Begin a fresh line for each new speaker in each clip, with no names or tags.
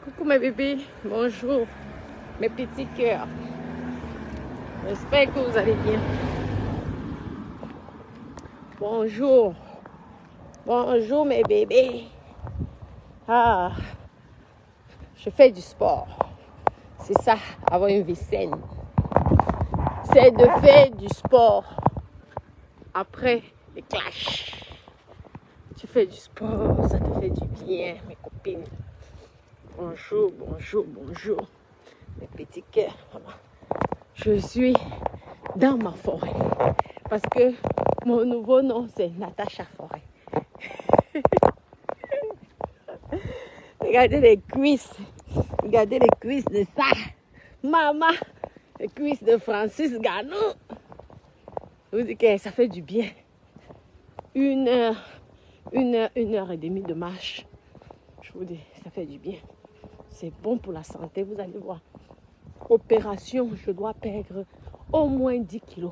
Coucou mes bébés, bonjour mes petits cœurs. J'espère que vous allez bien. Bonjour, bonjour mes bébés. Ah, je fais du sport. C'est ça, avoir une vie saine. C'est de faire du sport après les clashs. Tu fais du sport, ça te fait du bien, mes copines. Bonjour, bonjour, bonjour, mes petits cœurs. Je suis dans ma forêt parce que mon nouveau nom c'est Natacha Forêt. Regardez les cuisses de ça, maman, les cuisses de Francis Gano. Je vous dis que ça fait du bien. Une heure et demie de marche. Je vous dis, ça fait du bien. C'est bon pour la santé, vous allez voir. Opération, je dois perdre au moins 10 kilos.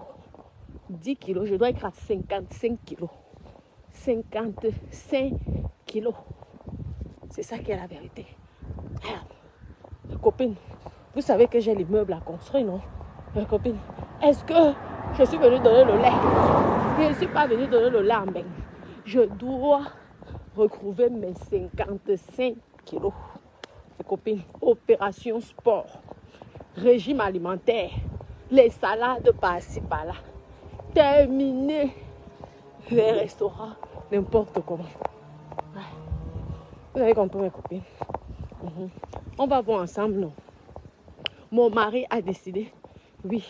10 kilos, je dois être à 55 kilos. 55 kilos. C'est ça qui est la vérité. Alors, copine, vous savez que j'ai l'immeuble à construire, non? Copine, est-ce que je suis venue donner le lait? Je ne suis pas venue donner le lait en bain. Je dois retrouver mes 55 kilos. Copine, opération sport, régime alimentaire, les salades par-ci par-là, terminer les restaurants, n'importe comment. Vous avez compris mes copines? On va voir ensemble, non? Mon mari a décidé, oui,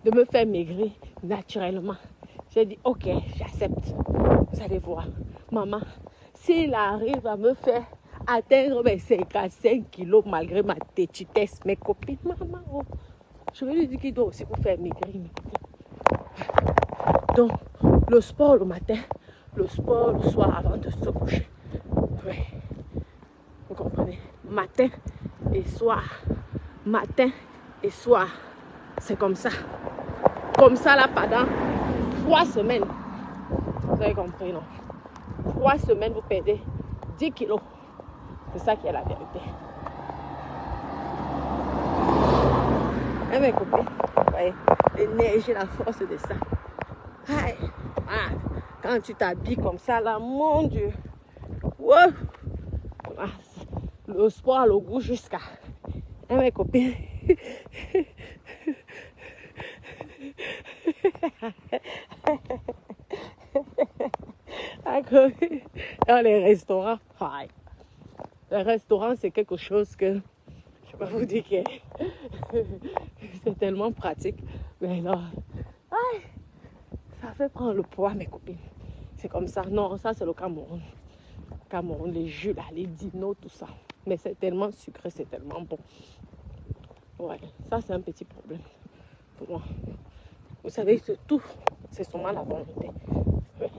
de me faire maigrir naturellement. J'ai dit, ok, j'accepte. Vous allez voir, maman, s'il arrive à me faire atteindre mes 55 kilos malgré ma tétitesse, mes copines, maman, oh, je vais lui dire qu'il doit aussi vous faire maigrir, mes copines. Donc, le sport le matin, le sport le soir avant de se coucher. Oui. Vous comprenez? Matin et soir. Matin et soir. C'est comme ça. Comme ça, là, pendant 3 semaines. Vous avez compris, non? 3 semaines, vous perdez 10 kilos. C'est ça qui est la vérité. Et mes copines, voyez, l'énergie, la force de ça. Aïe. Ah, quand tu t'habilles comme ça, là, mon Dieu. Wow. Ah, le sport, le goût jusqu'à. Et mes copines. Dans les restaurants, aïe. Les restaurants, c'est quelque chose que je peux vous dire que c'est tellement pratique. Mais là, aïe, ça fait prendre le poids, mes copines. C'est comme ça. Non, ça, c'est le Cameroun. Cameroun, les jus, là, les dinos, tout ça. Mais c'est tellement sucré, c'est tellement bon. Ouais, ça, c'est un petit problème pour moi. Vous savez que tout, c'est seulement la volonté. Ouais.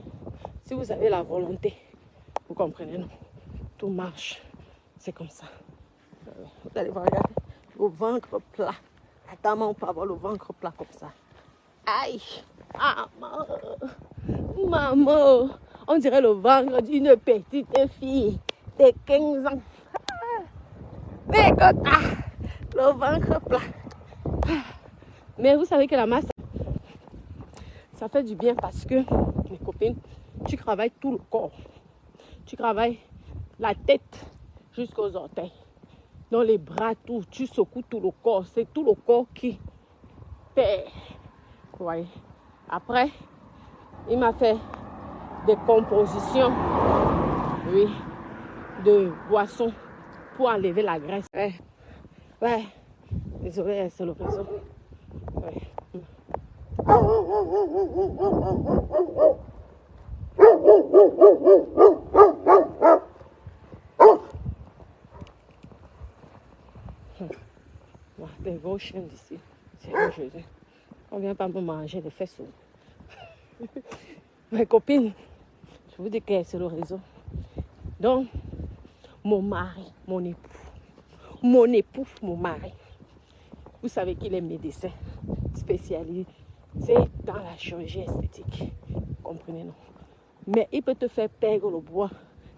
Si vous avez la volonté, vous comprenez, non? Tout marche. C'est comme ça. Vous allez voir, regardez, le ventre plat. Attends, on peut avoir le ventre plat comme ça. Aïe! Maman! Maman! On dirait le ventre d'une petite fille de 15 ans. Mais écoute, le ventre plat. Mais vous savez que la masse, ça fait du bien parce que, mes copines, tu travailles tout le corps. Tu travailles la tête jusqu'aux orteils. Dans les bras, tout, tu secoues tout le corps. C'est tout le corps qui perd. Ouais. Après, il m'a fait des compositions, oui, de boissons pour enlever la graisse. Ouais. Désolé, c'est le réseau. Ouais. Les gros chiens d'ici, c'est un jeu. On vient pas me manger les fesses. Mes copines, je vous dis que c'est le réseau. Donc, mon mari, mon époux, mon mari, vous savez qu'il est médecin spécialisé dans la chirurgie esthétique. Vous comprenez, non? Mais il peut te faire perdre le poids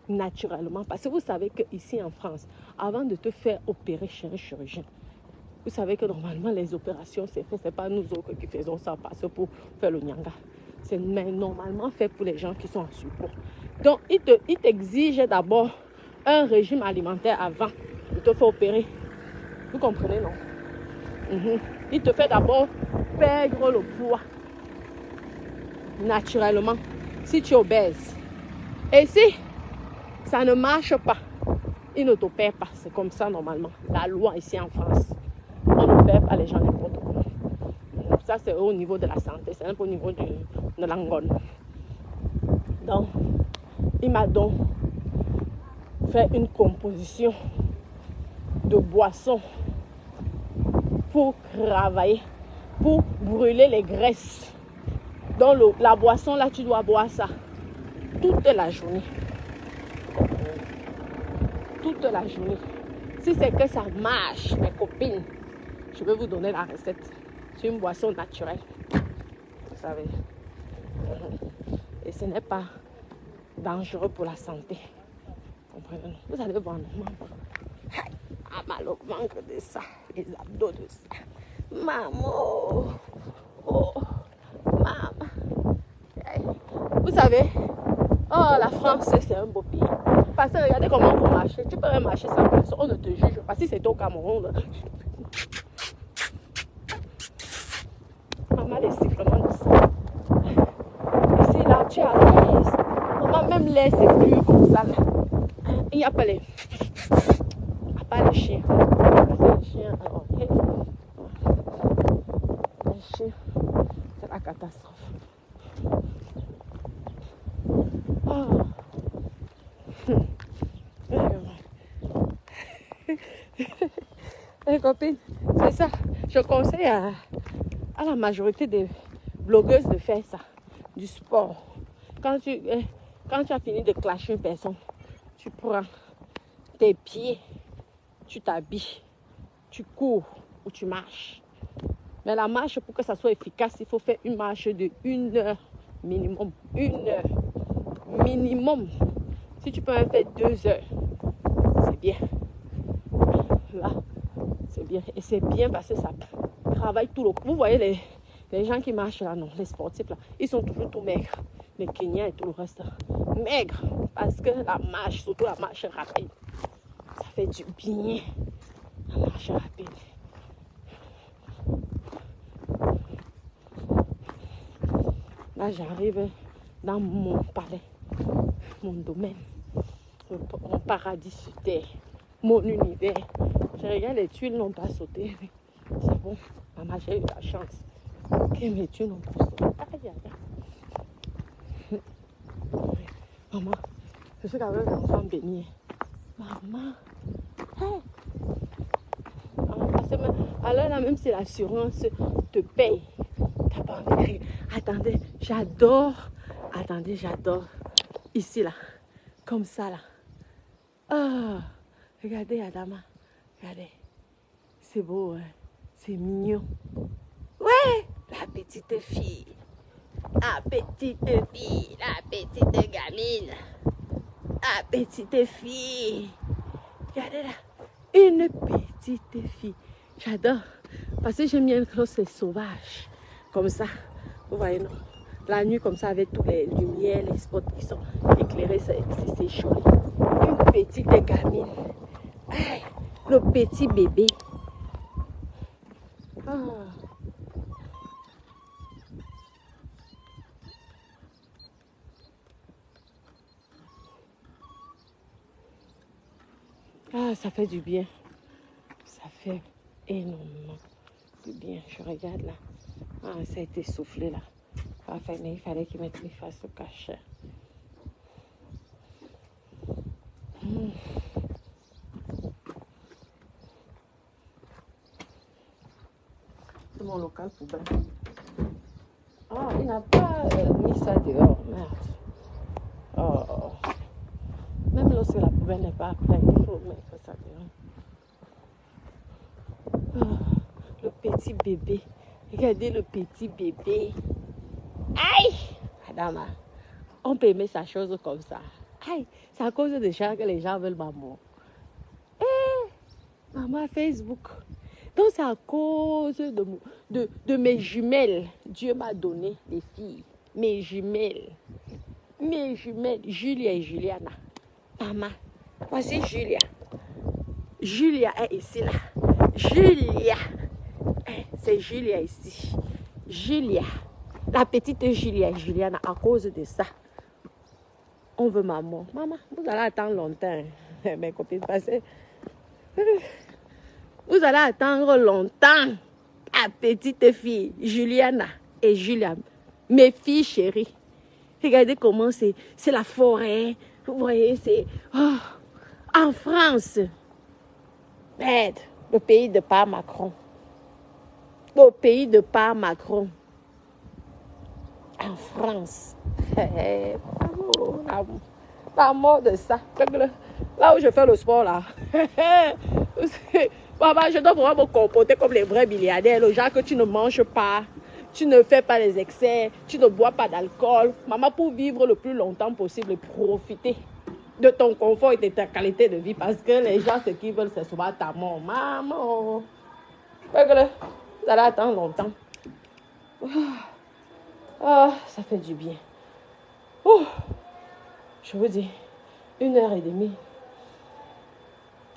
naturellement. Parce que vous savez qu'ici en France, avant de te faire opérer chez un chirurgien, vous savez que normalement les opérations, c'est pas nous autres qui faisons ça parce que pour faire le nyanga. C'est normalement fait pour les gens qui sont en surpoids. Donc, il t'exige d'abord un régime alimentaire avant de te faire opérer. Vous comprenez, non? Il te fait d'abord perdre le poids naturellement si tu es obèse. Et si ça ne marche pas, il ne t'opère pas. C'est comme ça normalement. La loi ici en France. On n'opère pas les gens n'importe comment. Ça, c'est au niveau de la santé. C'est un peu au niveau de l'angone. Donc, il m'a donc fait une composition de boissons pour travailler, pour brûler les graisses. Dans la boisson, là, tu dois boire ça toute la journée. Toute la journée. Si c'est que ça marche, mes copines, je vais vous donner la recette. C'est une boisson naturelle. Vous savez. Et ce n'est pas dangereux pour la santé. Comprenez? Vous allez voir normalement. Mal au ventre de ça. Les abdos de ça. Maman. Oh. Maman. Vous savez, oh, la France, c'est un beau pays. Parce que regardez comment on peut marcher. Tu peux marcher sans personne. On ne te juge pas. Si c'est au Cameroun, maman, les sifflements de ça. Ici, là, tu es à l'aise. Maman, même l'air, c'est plus comme ça. Là. Il n'y a pas les... À part les chiens. Les chiens, alors, okay. Les chiens, c'est la catastrophe. Oh. Les copines, c'est ça. Je conseille à la majorité des blogueuses de faire ça, du sport. Quand tu as fini de clasher une personne, tu prends tes pieds, tu t'habilles, tu cours ou tu marches. Mais la marche, pour que ça soit efficace, il faut faire une marche de 1 heure minimum. 1 heure minimum. Si tu peux en faire 2 heures, c'est bien. Là, c'est bien. Et c'est bien parce que ça travaille tout le corps. Vous voyez les gens qui marchent là, non, les sportifs là, ils sont toujours tout maigres. Les Kenyans et tout le reste là. Maigres. Parce que la marche, surtout la marche rapide, ça fait du bien. La marche rapide. Là, j'arrive dans mon palais, mon domaine, mon paradis sur terre, mon univers. Je regarde, les tuiles n'ont pas sauté. C'est bon, maman, j'ai eu la chance que mes tuiles n'ont pas sauté. Aïe, aïe, aïe. Maman, je suis avec un enfant béni. Maman, hey. Alors là, même si l'assurance te paye, t'as pas envie de... Attendez, j'adore. Attendez, j'adore. Ici, là. Comme ça, là. Oh, regardez, Adama. Regardez. C'est beau, hein? C'est mignon. Ouais, la petite fille. La petite fille. La petite gamine. La petite fille. Regardez là. Une petite fille. J'adore. Parce que j'aime bien quand c'est sauvage. Comme ça. Vous voyez, non? La nuit, comme ça, avec toutes les lumières, les spots qui sont éclairés, c'est joli. Une petite gamine. Hey, le petit bébé. Ah, ça fait du bien. Ça fait énormément du bien. Je regarde là. Ah, ça a été soufflé là. Enfin, mais il fallait qu'il mette les faces au cachet. C'est mon local poubelle. Ah, il n'a pas mis ça dehors. Merde. Oh. Même lorsque la poubelle n'est pas pleine, il faut mettre ça dehors. Oh, le petit bébé. Regardez le petit bébé. Aïe! Madame, on peut aimer sa chose comme ça. Aïe, c'est à cause de ça que les gens veulent maman. Maman Facebook. Donc c'est à cause de mes jumelles. Dieu m'a donné des filles. Mes jumelles. Mes jumelles. Julia et Juliana. Maman. Voici Julia. Julia est ici là. Julia. C'est Julia ici. Julia. La petite Julia et Juliana. À cause de ça. On veut maman. Maman, vous allez attendre longtemps. Mes copines passées. Vous allez attendre longtemps. La petite fille, Juliana et Julia, mes filles chéries. Regardez comment c'est la forêt. Vous voyez, c'est en France. Bête, le pays de pas Macron. Le pays de pas Macron. En France. Bravo, la mort de ça. Là où je fais le sport, là. Maman, je dois vraiment me comporter comme les vrais milliardaires. Le genre que tu ne manges pas, tu ne fais pas les excès, tu ne bois pas d'alcool. Maman, pour vivre le plus longtemps possible et profiter de ton confort et de ta qualité de vie. Parce que les gens, ce qu'ils veulent, c'est souvent ta mort. Maman. Vous allez attendre longtemps. Ça fait du bien. Je vous dis, 1h30.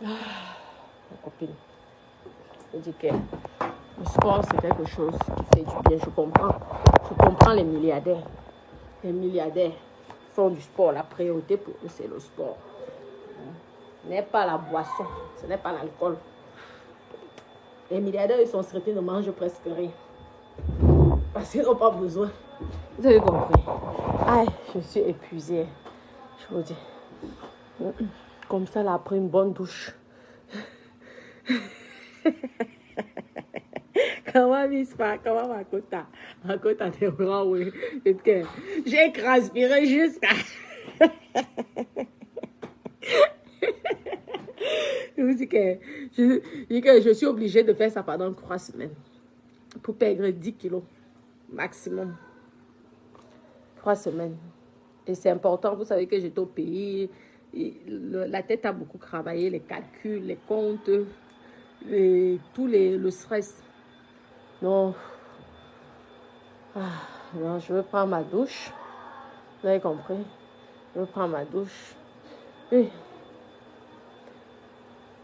Ma copine. Je dis que le sport, c'est quelque chose qui fait du bien. Je comprends les milliardaires. Les milliardaires font du sport. La priorité pour eux, c'est le sport. Ce n'est pas la boisson. Ce n'est pas l'alcool. Les milliardaires, ils sont traités, ne mangent presque rien. Parce qu'ils n'ont pas besoin. Vous avez compris. Aïe, je suis épuisée. Je vous dis. Comme ça, là, après une bonne douche. Comment Mispa, comment Makota des bras, oui. J'ai transpiré jusqu'à. Je vous dis que je suis obligée de faire ça pendant 3 semaines. Pour perdre 10 kilos maximum. 3 semaines. Et c'est important, vous savez que j'étais au pays. La tête a beaucoup travaillé, les calculs, les comptes, le stress. Non. Non, je veux prendre ma douche. Vous avez compris? Je veux prendre ma douche. Et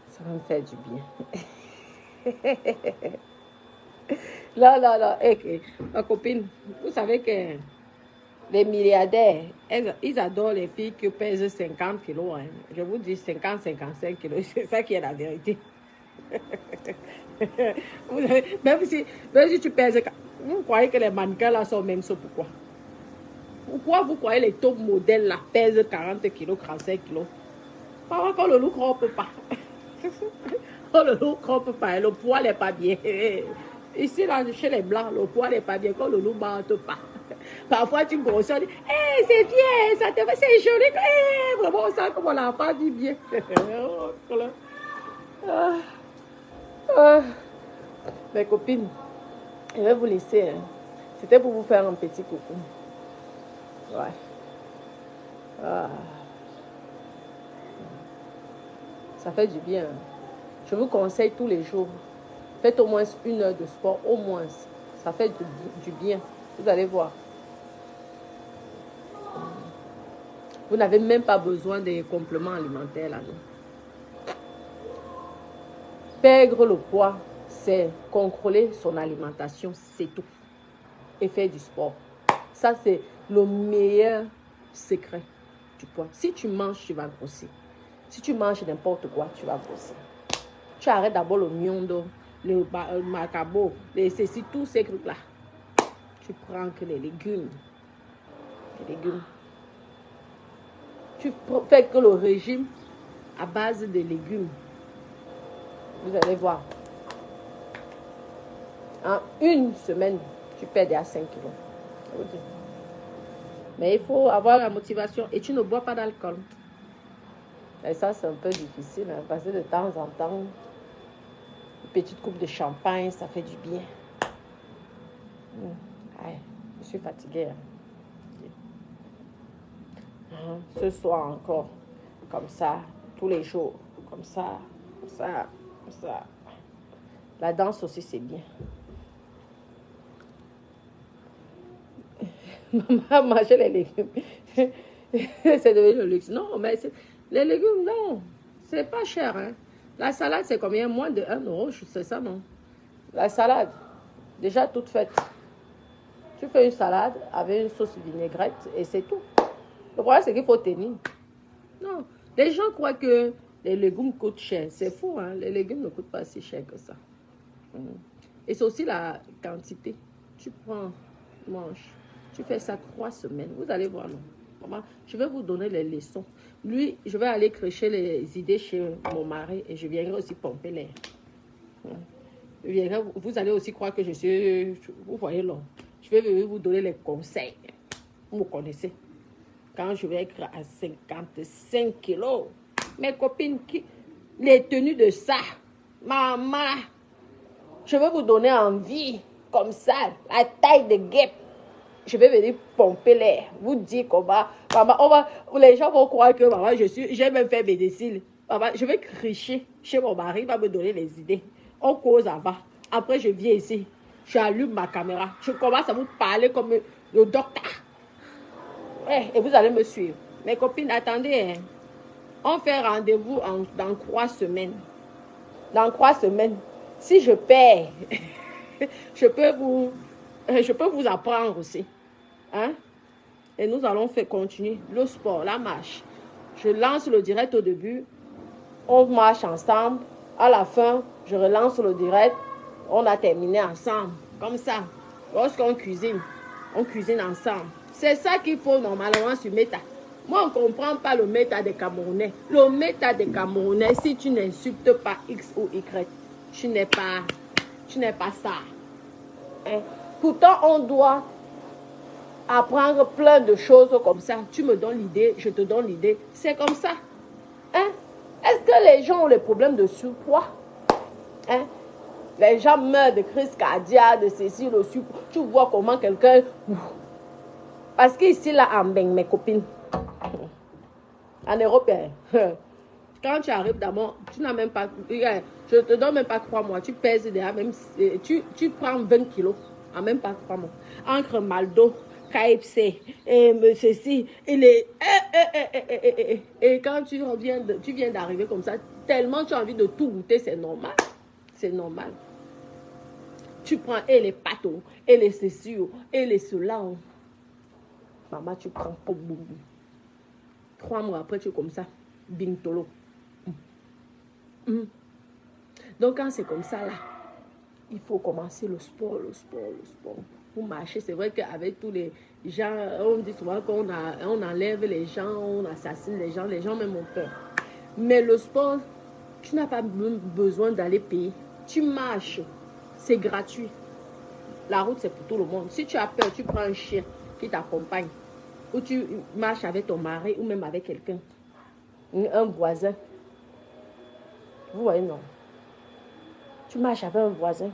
ça va me faire du bien. Là. Ma copine, vous savez que les milliardaires, ils adorent les filles qui pèsent 50 kilos. Hein. Je vous dis 50-55 kilos. C'est ça qui est la vérité. Même si tu pèses... Vous croyez que les mannequins là sont même ça, pourquoi? Pourquoi vous croyez les top modèles là pèsent 40 kilos, 45 kilos? Quand le look ne rompe pas. Quand le look ne rompe pas, le poids n'est pas bien. Ici là, chez les blancs, le poids n'est pas bien. Quand le look ne monte pas. Parfois tu grossis, on dit, c'est bien, ça te va, c'est joli. Vraiment, on sent comme l'enfant dit bien. Mes copines, je vais vous laisser. Hein. C'était pour vous faire un petit coucou. Ouais. Ça fait du bien. Je vous conseille tous les jours. Faites au moins 1 heure de sport, au moins. Ça fait du bien. Vous allez voir. Vous n'avez même pas besoin des compléments alimentaires là, non. Perdre le poids, c'est contrôler son alimentation, c'est tout. Et faire du sport. Ça, c'est le meilleur secret du poids. Si tu manges, tu vas grossir. Si tu manges n'importe quoi, tu vas grossir. Tu arrêtes d'abord le miondo, le macabo, ceci, tous ces trucs-là. Tu prends que les légumes. Les légumes. Tu fais que le régime à base de légumes. Vous allez voir. En 1 semaine, tu perds déjà 5 kilos. Mais il faut avoir la motivation. Et tu ne bois pas d'alcool. Et ça, c'est un peu difficile. Hein, parce que de temps en temps, une petite coupe de champagne, ça fait du bien. Je suis fatiguée. Hein. Hein, ce soir encore, comme ça, tous les jours, comme ça, comme ça, comme ça. La danse aussi, c'est bien. Maman mangeait les légumes. C'est devenu le luxe. Non, mais les légumes, non. C'est pas cher. Hein. La salade, c'est combien? Moins de 1 euro, c'est ça, non? La salade, déjà toute faite. Tu fais une salade avec une sauce vinaigrette et c'est tout. Le problème, c'est qu'il faut tenir. Non, les gens croient que les légumes coûtent cher. C'est faux, hein? Les légumes ne coûtent pas si cher que ça. Et c'est aussi la quantité. Tu prends, manges. Tu fais ça 3 semaines. Vous allez voir, non? Maman, je vais vous donner les leçons. Lui, je vais aller crêcher les idées chez mon mari et je viendrai aussi pomper l'air. Vous allez aussi croire que je suis... Vous voyez, là. Je vais vous donner les conseils. Vous me connaissez. Quand je vais être à 55 kilos, mes copines, les tenues de ça, maman, je vais vous donner envie, comme ça, la taille de guêpe. Je vais venir pomper l'air. Vous dire comment, maman, les gens vont croire que maman, j'ai même fait médecine. Maman, je vais cricher chez mon mari, il va me donner les idées. On cause avant. Après, je viens ici. J'allume ma caméra. Je commence à vous parler comme le docteur. Ouais, et vous allez me suivre. Mes copines, attendez. Hein. On fait rendez-vous dans 3 semaines. Dans 3 semaines. Si je perds, je peux vous apprendre aussi. Hein? Et nous allons continuer le sport, la marche. Je lance le direct au début. On marche ensemble. À la fin, je relance le direct. On a terminé ensemble. Comme ça. Lorsqu'on cuisine, on cuisine ensemble. C'est ça qu'il faut normalement sur Meta. Moi, on ne comprend pas le méta des Camerounais. Le méta des Camerounais, si tu n'insultes pas X ou Y, tu n'es pas ça. Hein? Pourtant, on doit apprendre plein de choses comme ça. Tu me donnes l'idée, je te donne l'idée. C'est comme ça. Hein? Est-ce que les gens ont les problèmes de surpoids? Hein? Les gens meurent de crise cardiaque, de ceci, le surpoids. Tu vois comment quelqu'un... Parce qu'ici, là, en Beng, mes copines, en Europe, quand tu arrives d'abord, tu n'as même pas... Je te donne même pas 3 mois. Tu pèses déjà même... Tu prends 20 kilos en même pas 3 mois. Entre Maldo, KFC, et ceci, et les... Et quand tu viens d'arriver comme ça, tellement tu as envie de tout goûter, c'est normal. C'est normal. Tu prends et les pâtes, et les ceci, et les cela. Maman, tu prends pour boum. 3 mois après, tu es comme ça. Bintolo. Donc, quand c'est comme ça, là, il faut commencer le sport. Pour marcher, c'est vrai qu'avec tous les gens, on dit souvent qu'on enlève les gens, on assassine les gens même ont peur. Mais le sport, tu n'as pas besoin d'aller payer. Tu marches, c'est gratuit. La route, c'est pour tout le monde. Si tu as peur, tu prends un chien qui t'accompagne. Ou tu marches avec ton mari ou même avec quelqu'un. Un voisin. Vous voyez, non? Tu marches avec un voisin.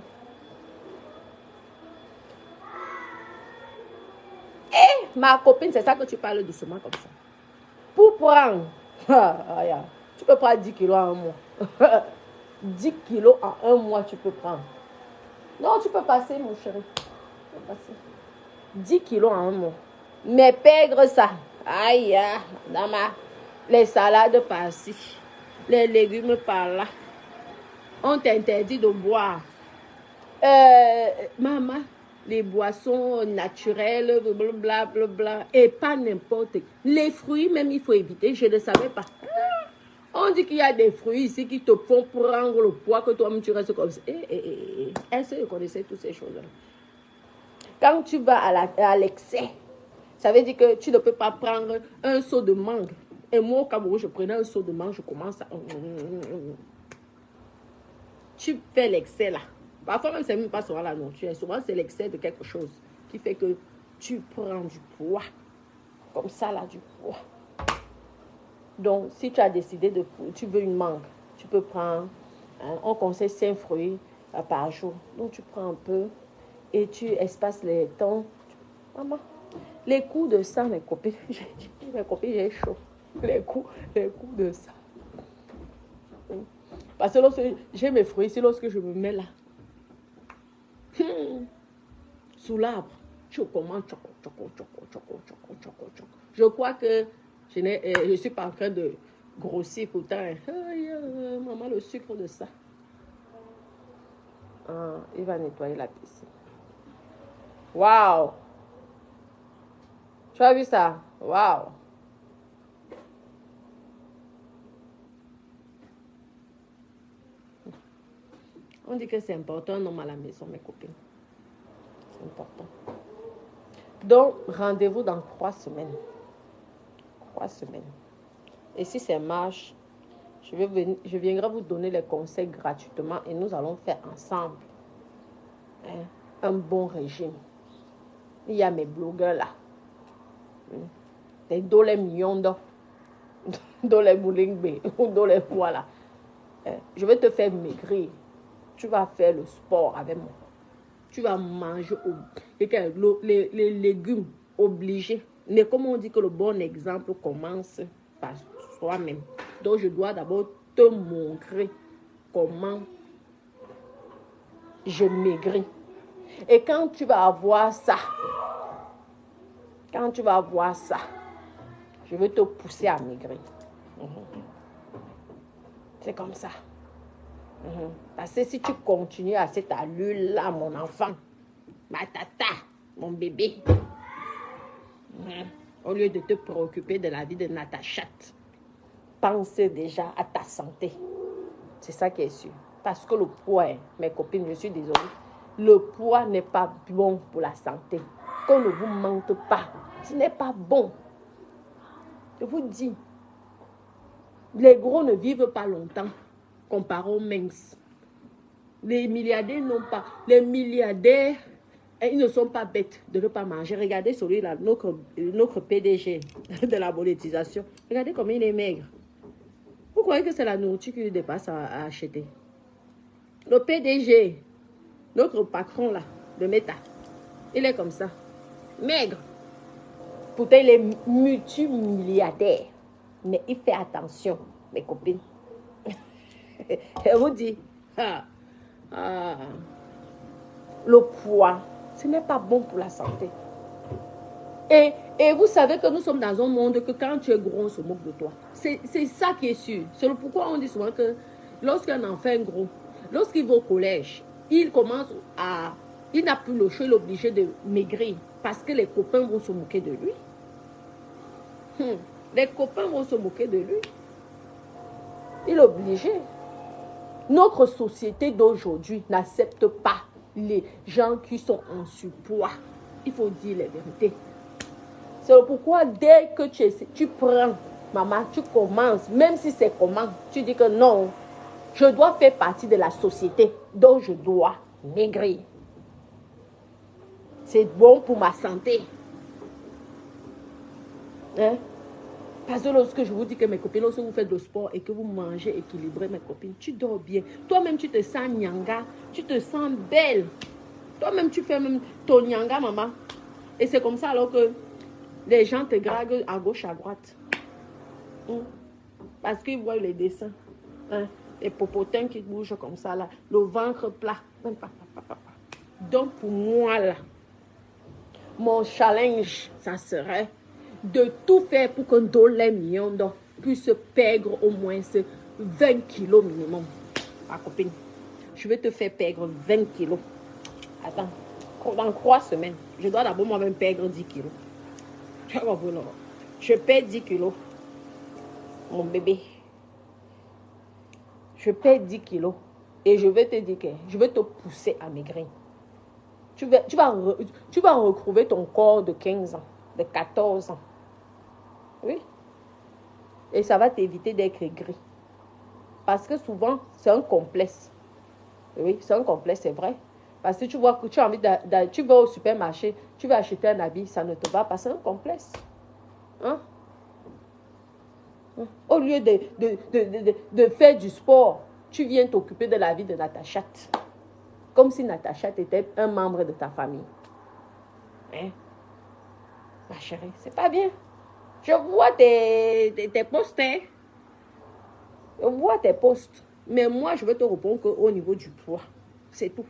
Eh, ma copine, c'est ça que tu parles doucement comme ça. Pour prendre, tu peux prendre 10 kilos en un mois. 10 kilos en un mois, tu peux prendre. Non, tu peux passer, mon chéri. Tu peux passer. 10 kilos en un mois. Mais pègre ça. Aïe, les salades par-ci. Les légumes par-là. On t'interdit de boire. Maman, les boissons naturelles, blablabla, et pas n'importe. Les fruits, même, il faut éviter. Je ne savais pas. On dit qu'il y a des fruits ici qui te font prendre le poids que toi-même tu restes comme ça. Est-ce que je connaissais toutes ces choses-là? Quand tu vas à l'excès, ça veut dire que tu ne peux pas prendre un seau de mangue. Et moi, au Cameroun, je prenais un seau de mangue, je commence à... Tu fais l'excès là. Parfois même, c'est même pas souvent la nourriture. Souvent, c'est l'excès de quelque chose qui fait que tu prends du poids. Comme ça là, du poids. Donc, si tu as décidé tu veux une mangue, tu peux prendre, on conseille 5 fruits par jour. Donc, tu prends un peu et tu espaces les temps. Maman, les coups de sang, mes copines, mes copines, j'ai chaud. Les coups de ça. Parce que lorsque j'ai mes fruits ici, lorsque je me mets là, sous l'arbre, je commence choco, choco, choco, choco, choco, choco, choco. Je crois que je ne suis pas en train de grossir pourtant. Maman, le sucre de ça. Il va nettoyer la piscine. Waouh! Tu as vu ça? Waouh! On dit que c'est important un homme à la maison, mes copines. C'est important. Donc, rendez-vous dans 3 semaines. 3 semaines. Et si ça marche, je viendrai vous donner les conseils gratuitement et nous allons faire ensemble un bon régime. Il y a mes blogueurs là. Des dolés millions dolés moulingbe ou dolés voilà. Je vais te faire maigrir. Tu vas faire le sport avec moi. Tu vas manger les légumes obligés. Mais comme on dit que le bon exemple commence par soi-même. Donc je dois d'abord te montrer comment je maigris. Et quand tu vas avoir ça, je vais te pousser à maigrir. C'est comme ça. Parce que si tu continues à cette allure-là, mon enfant, ma tata, mon bébé, au lieu de te préoccuper de la vie de Natacha, pense déjà à ta santé. C'est ça qui est sûr. Parce que le poids, mes copines, je suis désolée, le poids n'est pas bon pour la santé. Qu'on ne vous mente pas. Ce n'est pas bon. Je vous dis, les gros ne vivent pas longtemps comparé aux minces. Les milliardaires n'ont pas. Les milliardaires, ils ne sont pas bêtes de ne pas manger. Regardez celui-là, notre PDG de la monétisation. Regardez comme il est maigre. Vous croyez que c'est la nourriture qui lui dépasse à acheter? Le PDG, notre patron là, de Meta, il est comme ça. Maigre. Pourtant, il est multimilliardaire. Mais il fait attention, mes copines. Je vous dis, le poids, ce n'est pas bon pour la santé. Et vous savez que nous sommes dans un monde que quand tu es gros, on se moque de toi. C'est ça qui est sûr. C'est pourquoi on dit souvent que lorsqu'un enfant est gros, lorsqu'il va au collège, il n'a plus le choix, il est obligé de maigrir parce que les copains vont se moquer de lui. Les copains vont se moquer de lui. Il est obligé. Notre société d'aujourd'hui n'accepte pas les gens qui sont en surpoids. Il faut dire les vérités. C'est pourquoi dès que tu prends, maman, tu commences, même si c'est comment, tu dis que non, je dois faire partie de la société, donc je dois maigrir. C'est bon pour ma santé. Hein? Parce que lorsque je vous dis que mes copines, lorsque vous faites du sport et que vous mangez équilibré, mes copines, tu dors bien. Toi-même, tu te sens nyanga, tu te sens belle. Toi-même, tu fais même ton nyanga, maman. Et c'est comme ça alors que les gens te draguent à gauche, à droite. Parce qu'ils voient les dessins. Les popotins qui bougent comme ça, là. Le ventre plat. Donc, pour moi, là, mon challenge, ça serait de tout faire pour qu'un dollar million puisse perdre au moins 20 kilos minimum. Ma copine, je vais te faire perdre 20 kilos. Attends, dans 3 semaines, je dois d'abord moi-même perdre 10 kilos. Tu vas voir, je perds 10 kilos. Mon bébé. Je perds 10 kilos. Et je vais te dire que je vais te pousser à maigrir. Tu vas retrouver ton corps de 15 ans, de 14 ans. Oui. Et ça va t'éviter d'être gris. Parce que souvent, c'est un complexe. Oui, c'est un complexe, c'est vrai. Parce que tu vois que tu as envie tu vas au supermarché, tu vas acheter un habit, ça ne te va pas, c'est un complexe. Au lieu de faire du sport, tu viens t'occuper de la vie de Natacha. Comme si Natacha était un membre de ta famille. Ma chérie, c'est pas bien. Je vois tes posts, hein. Je vois tes posts. Mais moi, je veux te répondre qu'au niveau du poids, c'est tout.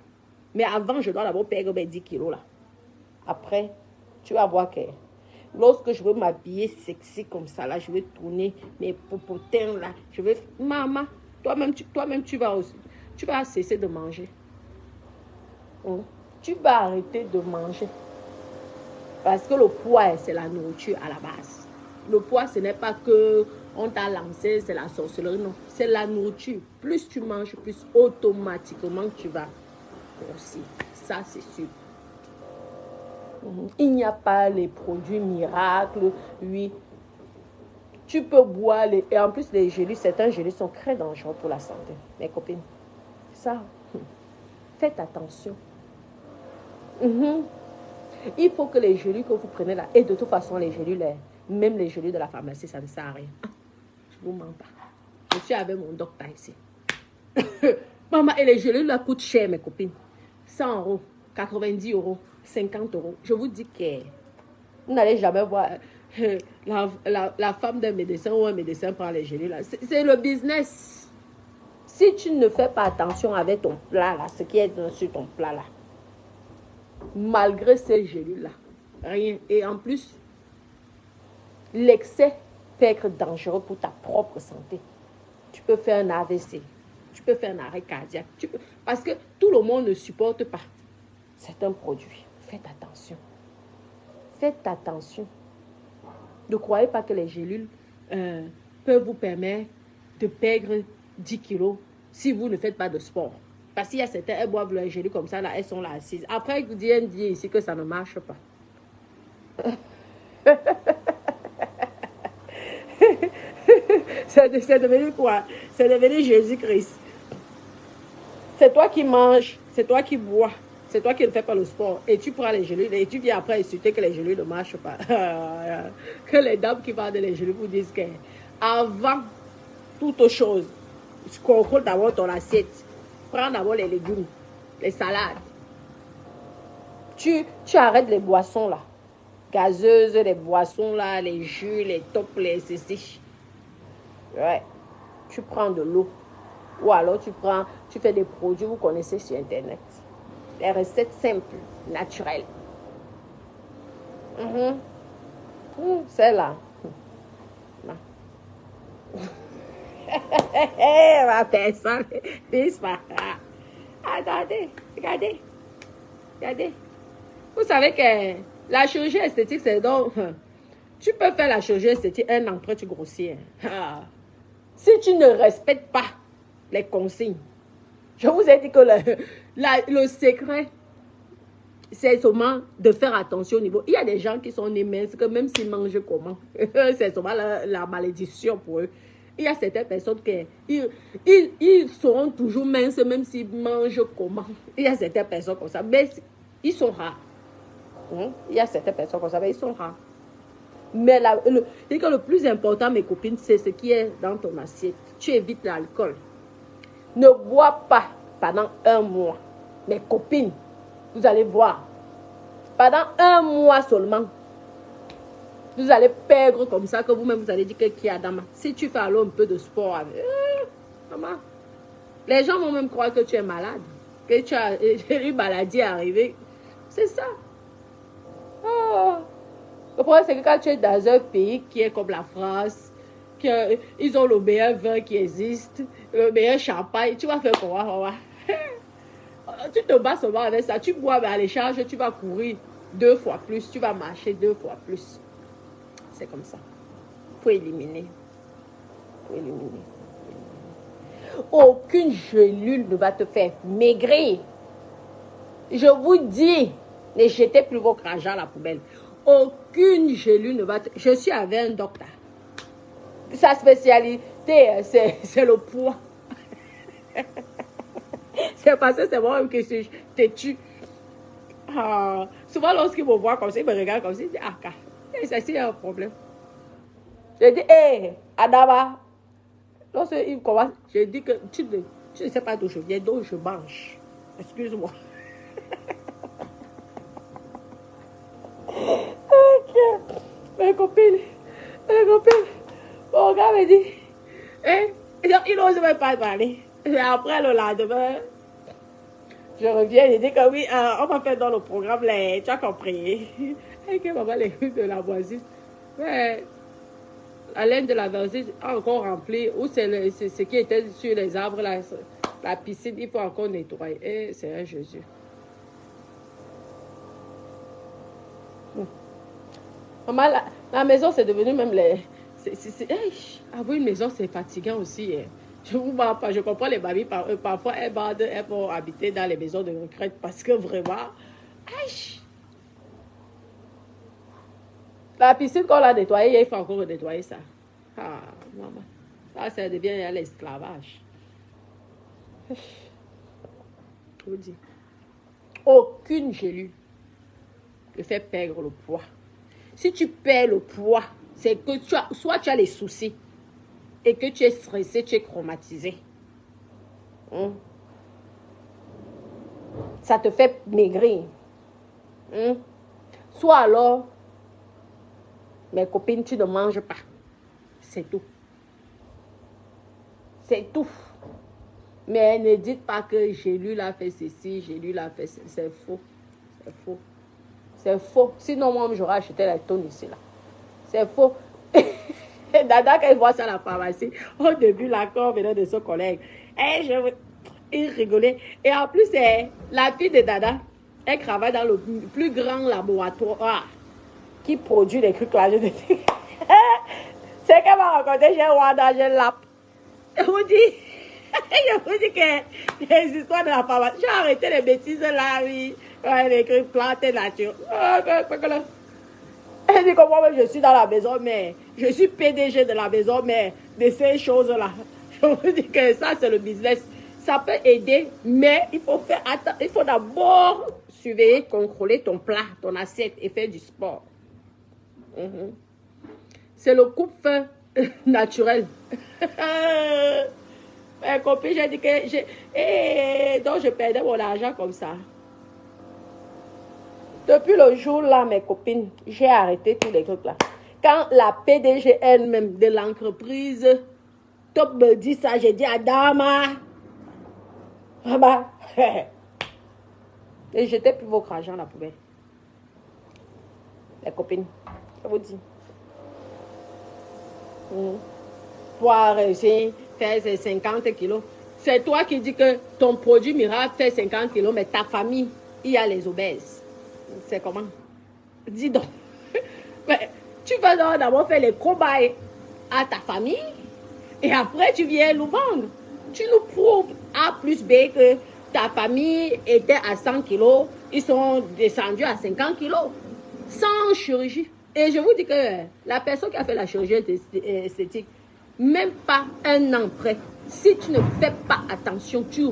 Mais avant, je dois d'abord perdre mes 10 kilos là. Après, tu vas voir que lorsque je veux m'habiller sexy comme ça là, je vais tourner mes popotins là. Je vais, maman, toi-même, tu vas aussi, tu vas cesser de manger. Tu vas arrêter de manger. Parce que le poids, c'est la nourriture à la base. Le poids, ce n'est pas que on t'a lancé, c'est la sorcellerie, non. C'est la nourriture. Plus tu manges, plus automatiquement tu vas grossir. Ça, c'est sûr. Il n'y a pas les produits miracles, oui. Tu peux boire, et en plus les gélules, certains gélules sont très dangereux pour la santé, mes copines. Ça, faites attention. Il faut que les gélules que vous prenez là, et de toute façon les gélules, même les gélules de la pharmacie, ça ne sert à rien. Je ne vous mens pas. Je suis avec mon docteur ici. Maman, et les gélules là coûtent cher, mes copines. 100 €, 90 €, 50 €. Je vous dis que vous n'allez jamais voir la femme d'un médecin ou un médecin prend les gélules là. C'est le business. Si tu ne fais pas attention avec ton plat là, ce qui est sur ton plat là, malgré ces gélules là, rien. Et en plus, l'excès peut être dangereux pour ta propre santé. Tu peux faire un AVC. Tu peux faire un arrêt cardiaque. Parce que tout le monde ne supporte pas certains produits. Faites attention. Faites attention. Ne croyez pas que les gélules peuvent vous permettre de perdre 10 kilos si vous ne faites pas de sport. Parce qu'il y a certains, elles boivent leurs gélules comme ça, là, elles sont là assises. Après, ils vous disent ici que ça ne marche pas. C'est devenu quoi? C'est devenu Jésus-Christ. C'est toi qui manges, c'est toi qui bois, c'est toi qui ne fais pas le sport. Et tu prends les gélules et tu viens après insulter que les gélules ne marchent pas. Que les dames qui vendent les gélules vous disent que avant toute chose, contrôle d'abord ton assiette. Prends d'abord les légumes, les salades. Tu arrêtes les boissons là. Gazeuses, les boissons là, les jus, les tops, les ceci. Ouais. Tu prends de l'eau. Ou alors tu fais des produits, vous connaissez sur Internet. Des recettes simples, naturelles. C'est là. Ma personne. Attendez, regardez. Regardez. Vous savez que la chirurgie esthétique, c'est donc... Tu peux faire la chirurgie esthétique un an après tu grossis. Si tu ne respectes pas les consignes, je vous ai dit que le secret, c'est seulement de faire attention au niveau. Il y a des gens qui sont nés minces, que même s'ils mangent comment, c'est seulement la malédiction pour eux. Il y a certaines personnes qui ils seront toujours minces, même s'ils mangent comment. Il y a certaines personnes comme ça, mais ils sont rares. Il y a certaines personnes comme ça, mais ils sont rares. Mais le plus important, mes copines, c'est ce qui est dans ton assiette. Tu évites l'alcool. Ne bois pas pendant 1 mois. Mes copines, vous allez voir. Pendant 1 mois seulement, vous allez perdre comme ça que vous-même, vous allez dire qu'il y a Dama. Si tu fais alors un peu de sport avec... maman, les gens vont même croire que tu es malade. Que tu as une maladie arrivée. C'est ça. Oh. Le problème, c'est que quand tu es dans un pays qui est comme la France, ils ont le meilleur vin qui existe, le meilleur champagne, tu vas faire comment? Tu te bats seulement avec ça. Tu bois, mais à l'échange, tu vas courir 2 fois plus, tu vas marcher 2 fois plus. C'est comme ça. Pour éliminer. Pour éliminer. Aucune gélule ne va te faire maigrir. Je vous dis, ne jetez plus votre argent à la poubelle. Aucune gélule ne va te... Je suis avec un docteur. Sa spécialité, c'est le poids. C'est parce que c'est moi que je te tue. Souvent, lorsqu'ils me voient comme ça, ils me regardent comme ça, ils disent, ça, c'est un problème. Je dis, hé, Adama. Lorsqu'ils commencent, je dis que tu ne sais pas d'où je viens, d'où je mange. Excuse-moi. Ok. Mes copines, Les copines, mon gars me dit, il n'ose même pas parler. Et après, le lendemain, je reviens, il dit que oui, on va faire dans le programme, tu as compris. Et que maman, les trucs de la voisine. Mais la laine de la voisine a encore rempli, ou c'est ce qui était sur les arbres, la piscine, il faut encore nettoyer. Et c'est un Jésus. Maman, la maison, c'est devenu même les... avoir une maison, c'est fatigant aussi. Hein. Je vous parle pas, je comprends les mamies, parfois elles vont habiter dans les maisons de retraite parce que vraiment, la piscine qu'on a nettoyée, il faut encore nettoyer ça. Ah, maman, ça devient l'esclavage. Je vous dis, aucune gelule ne fait perdre le poids. Si tu perds le poids, c'est que soit tu as les soucis et que tu es stressé, tu es traumatisé. Ça te fait maigrir. Soit alors, mes copines, tu ne manges pas. C'est tout. C'est tout. Mais ne dites pas que j'ai lu la fait ceci, j'ai lu la fait ceci. C'est faux. C'est faux. C'est faux. Sinon, moi, j'aurais acheté la tonne ici, là. C'est faux. Dada, quand il voit ça à la pharmacie, au début, l'accord venait de son collègue. Il rigolait. Et en plus, la fille de Dada, elle travaille dans le plus grand laboratoire qui produit les trucs là. C'est qu'elle m'a raconté, j'ai Wanda, j'ai Lap. Je vous dis que les histoires de la pharmacie, j'ai arrêté les bêtises là, oui. Les trucs plantes et nature. Elle dit que moi, je suis dans la maison, mais je suis PDG de la maison, mais de ces choses-là. Je vous dis que ça, c'est le business. Ça peut aider, mais il faut d'abord surveiller, contrôler ton plat, ton assiette et faire du sport. C'est le coupe-feu naturel. Mes copines, j'ai dit que donc je perdais mon argent comme ça. Depuis le jour là, mes copines, j'ai arrêté tous les trucs là. Quand la PDG elle-même de l'entreprise Top me dit ça, j'ai dit à Dama, et jetez plus votre argent à la poubelle. Les copines, je vous dis. Pour réussir, faire 50 kilos. C'est toi qui dis que ton produit miracle fait 50 kilos, mais ta famille, il y a les obèses. C'est comment? Dis donc. Mais tu vas d'abord faire les cobayes à ta famille et après tu viens nous vendre. Tu nous prouves A plus B que ta famille était à 100 kilos, ils sont descendus à 50 kilos sans chirurgie. Et je vous dis que la personne qui a fait la chirurgie esthétique, même pas un an près, si tu ne fais pas attention, tu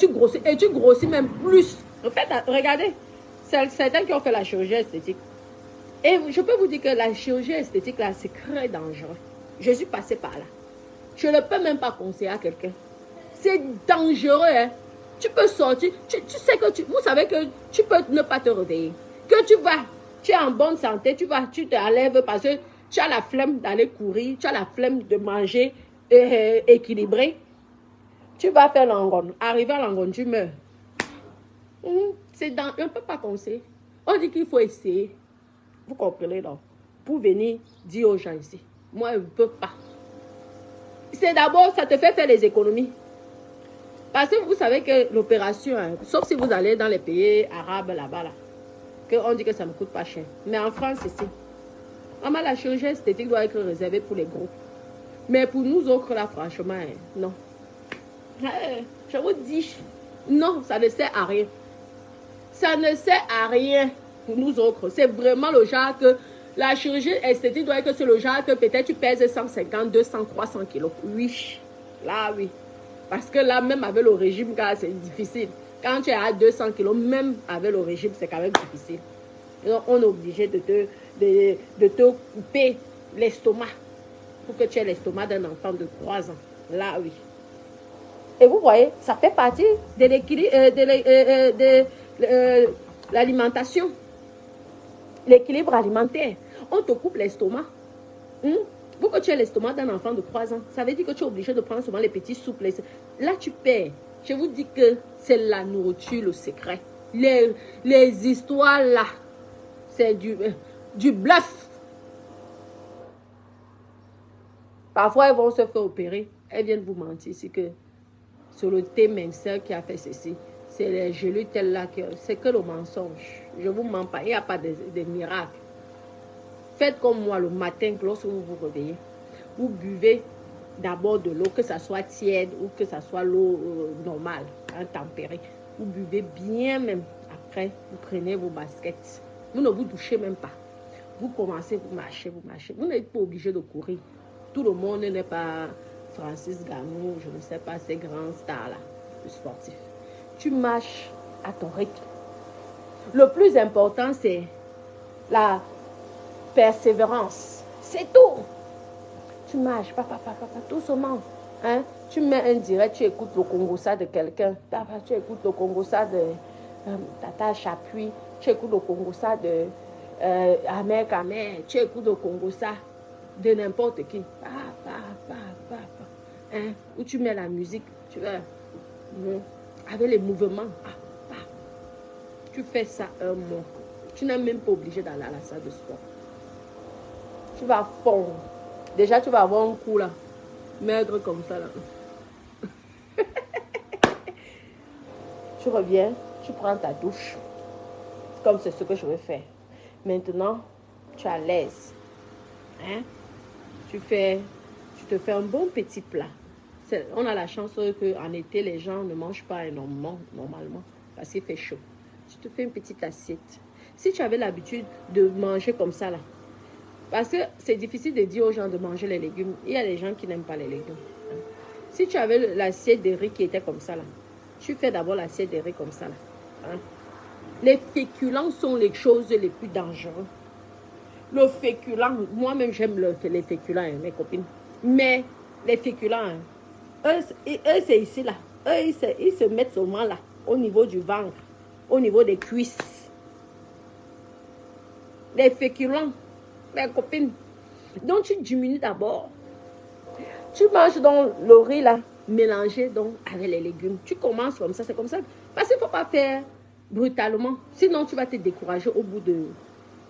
grossis et tu grossis même plus. En fait, regardez. C'est certains qui ont fait la chirurgie esthétique. Et je peux vous dire que la chirurgie esthétique, là, c'est très dangereux. Je suis passée par là. Je ne peux même pas conseiller à quelqu'un. C'est dangereux, hein. Tu peux sortir. Tu sais que vous savez que tu peux ne pas te réveiller. Que tu es en bonne santé, tu te enlèves parce que tu as la flemme d'aller courir, tu as la flemme de manger équilibré. Tu vas faire l'angon. Arrivé à l'angon, tu meurs. On ne peut pas conseiller. On dit qu'il faut essayer. Vous comprenez donc? Pour venir dire aux gens ici. Moi, je ne peux pas. C'est d'abord, ça te fait faire les économies. Parce que vous savez que l'opération, hein, sauf si vous allez dans les pays arabes là-bas, là, on dit que ça ne coûte pas cher. Mais en France, ici, la chirurgie esthétique doit être réservée pour les gros. Mais pour nous autres, là, franchement, non. Je vous dis, non, ça ne sert à rien. Ça ne sert à rien pour nous autres. C'est vraiment le genre que la chirurgie esthétique doit être le genre que peut-être tu pèses 150, 200, 300 kilos. Oui, là oui. Parce que là, même avec le régime, c'est difficile. Quand tu es à 200 kilos, même avec le régime, c'est quand même difficile. Donc, on est obligé de te couper l'estomac pour que tu aies l'estomac d'un enfant de 3 ans. Là oui. Et vous voyez, ça fait partie de l'équilibre, l'alimentation, l'équilibre alimentaire. On te coupe l'estomac. Vous que tu as l'estomac d'un enfant de 3 ans, ça veut dire que tu es obligé de prendre seulement les petits soupes. Là, tu perds. Je vous dis que c'est la nourriture, le secret. Les histoires là, c'est du bluff. Parfois, elles vont se faire opérer. Elles viennent vous mentir. C'est que sur le thé minceur qui a fait ceci, c'est les gelées telles là. C'est que le mensonge. Je ne vous mens pas. Il n'y a pas de miracle. Faites comme moi le matin, lorsque vous vous réveillez. Vous buvez d'abord de l'eau, que ça soit tiède ou que ça soit l'eau normale, tempérée. Vous buvez bien même. Après, vous prenez vos baskets. Vous ne vous douchez même pas. Vous commencez, vous marchez, vous marchez. Vous n'êtes pas obligé de courir. Tout le monde n'est pas Francis Ganou, je ne sais pas, ces grands stars-là, le sportif. Tu marches à ton rythme. Le plus important, c'est la persévérance. C'est tout. Tu marches, papa, doucement. Hein? Tu mets un direct, tu écoutes le Congossa de quelqu'un. Tu écoutes le Congossa de Tata Chapuis. Tu écoutes le Congossa de Amer Kamer. Tu écoutes le Congossa de n'importe qui. Hein? Où tu mets la musique, tu vois, avec les mouvements. Tu fais ça un mois. Tu n'es même pas obligé d'aller à la salle de sport. Tu vas fondre. Déjà, tu vas avoir un coup là. Maigre comme ça là. Tu reviens, tu prends ta douche. Comme c'est ce que je vais faire. Maintenant, tu es à l'aise. Hein? Tu te fais un bon petit plat. On a la chance qu'en été, les gens ne mangent pas énormément, normalement, parce qu'il fait chaud. Tu te fais une petite assiette. Si tu avais l'habitude de manger comme ça, là, parce que c'est difficile de dire aux gens de manger les légumes. Il y a des gens qui n'aiment pas les légumes. Hein. Si tu avais l'assiette de riz qui était comme ça, là, tu fais d'abord l'assiette de riz comme ça, là. Hein. Les féculents sont les choses les plus dangereuses. Le féculent, moi-même j'aime les féculents, hein, mes copines. Mais les féculents, hein, eux c'est ici là. Eux, ils se mettent seulement là, au niveau du ventre, au niveau des cuisses. Les féculents, mes copines. Donc tu diminues d'abord. Tu manges donc le riz là, mélangé donc avec les légumes. Tu commences comme ça, c'est comme ça. Parce qu'il ne faut pas faire brutalement. Sinon tu vas te décourager au bout de...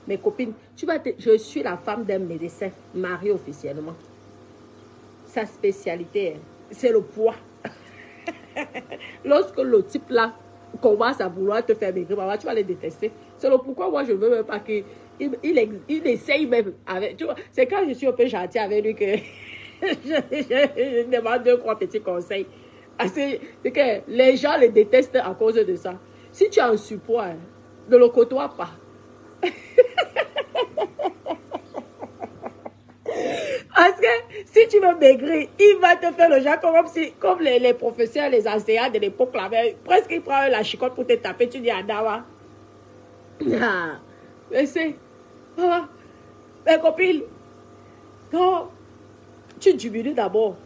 Mes copines, je suis la femme d'un médecin, marié officiellement. Sa spécialité, c'est le poids. Lorsque le type là commence à vouloir te faire maigrir, tu vas le détester. C'est le pourquoi moi je ne veux même pas qu'il essaye même avec. Tu vois, c'est quand je suis un peu gentille avec lui que je demande 2-3 petits conseils. Parce que les gens le détestent à cause de ça. Si tu as un surpoids, ne le côtoie pas. Parce que si tu veux maigrir, il va te faire le genre comme les professeurs, les enseignants de l'époque là, presque il prend la chicotte pour te taper, tu dis Adawa. Mais c'est, mes copines, non, tu diminues d'abord.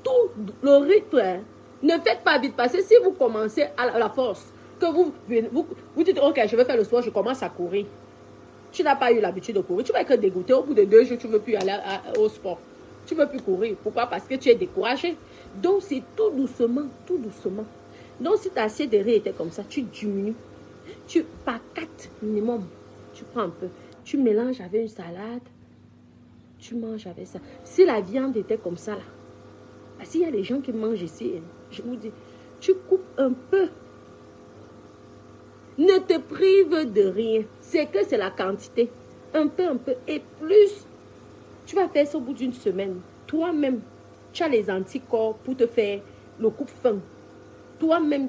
Tout le rythme, hein. Ne faites pas vite, parce que si vous commencez à la force, que vous dites, ok, je vais faire le sport, je commence à courir. Tu n'as pas eu l'habitude de courir. Tu vas être dégoûté. Au bout de 2 jours, tu ne veux plus aller au sport. Tu ne veux plus courir. Pourquoi? Parce que tu es découragé. Donc, c'est tout doucement, tout doucement. Donc, si ta assiette de riz était comme ça, tu diminues. Par 4 minimum, tu prends un peu. Tu mélanges avec une salade. Tu manges avec ça. Si la viande était comme ça, là, parce qu'il y a des gens qui mangent ici, je vous dis, tu coupes un peu. Ne te prive de rien. C'est que c'est la quantité. Un peu. Et plus, tu vas faire ça au bout d'une semaine. Toi-même, tu as les anticorps pour te faire le coupe-faim. Toi-même,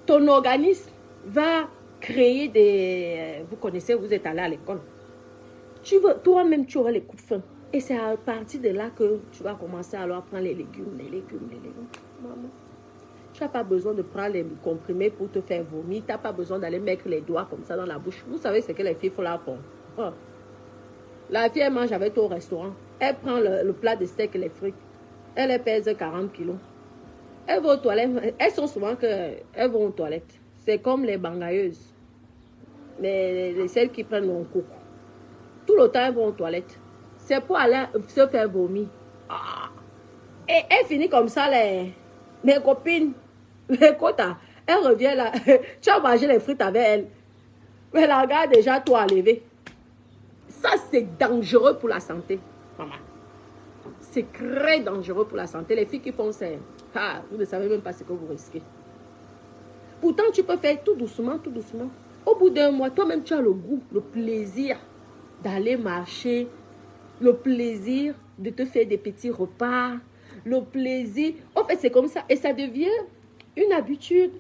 ton organisme va créer des... Vous connaissez, vous êtes allé à l'école. Toi-même, tu auras les coups-faim. Et c'est à partir de là que tu vas commencer à alors prendre les légumes. Maman. Tu n'as pas besoin de prendre les comprimés pour te faire vomir. Tu n'as pas besoin d'aller mettre les doigts comme ça dans la bouche. Vous savez ce que les filles font là font. Oh. La fille, elle mange avec toi au restaurant. Elle prend le plat de steak et les fruits. Elle pèse 40 kilos. Elle va aux toilettes. Elles sont souvent elles vont aux toilettes. C'est comme les bangailleuses. Mais celles qui prennent mon coco. Tout le temps, elles vont aux toilettes. C'est pour aller se faire vomir. Ah. Et elle finit comme ça, mes copines, les quotas. Elle revient là. Tu as mangé les frites avec elle. Mais la regarde déjà, toi, à lever. Ça, c'est dangereux pour la santé, maman. C'est très dangereux pour la santé. Les filles qui font ça, vous ne savez même pas ce que vous risquez. Pourtant, tu peux faire tout doucement, tout doucement. Au bout d'un mois, toi-même, tu as le goût, le plaisir d'aller marcher, le plaisir de te faire des petits repas, le plaisir. En fait, c'est comme ça. Et ça devient une habitude.